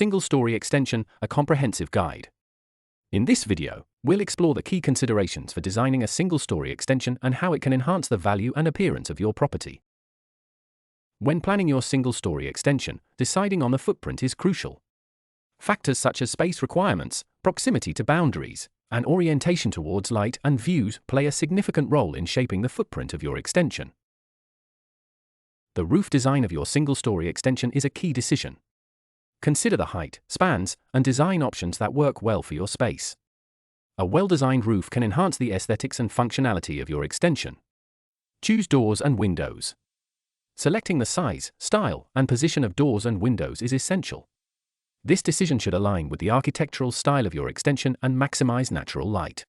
Single-Storey Extension, a comprehensive guide. In this video, we'll explore the key considerations for designing a single-storey extension and how it can enhance the value and appearance of your property. When planning your single-storey extension, deciding on the footprint is crucial. Factors such as space requirements, proximity to boundaries, and orientation towards light and views play a significant role in shaping the footprint of your extension. The roof design of your single-storey extension is a key decision. Consider the height, spans, and design options that work well for your space. A well-designed roof can enhance the aesthetics and functionality of your extension. Choose doors and windows. Selecting the size, style, and position of doors and windows is essential. This decision should align with the architectural style of your extension and maximize natural light.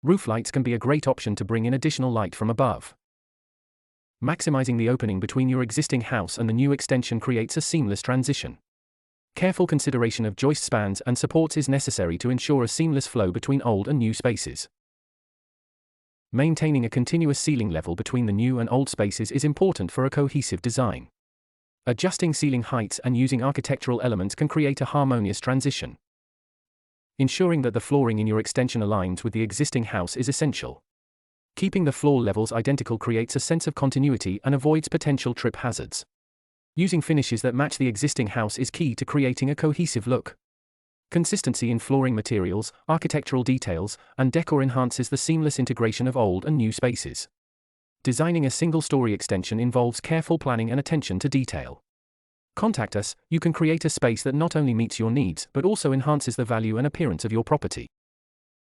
Roof lights can be a great option to bring in additional light from above. Maximizing the opening between your existing house and the new extension creates a seamless transition. Careful consideration of joist spans and supports is necessary to ensure a seamless flow between old and new spaces. Maintaining a continuous ceiling level between the new and old spaces is important for a cohesive design. Adjusting ceiling heights and using architectural elements can create a harmonious transition. Ensuring that the flooring in your extension aligns with the existing house is essential. Keeping the floor levels identical creates a sense of continuity and avoids potential trip hazards. Using finishes that match the existing house is key to creating a cohesive look. Consistency in flooring materials, architectural details, and decor enhances the seamless integration of old and new spaces. Designing a single-storey extension involves careful planning and attention to detail. Contact us, you can create a space that not only meets your needs but also enhances the value and appearance of your property.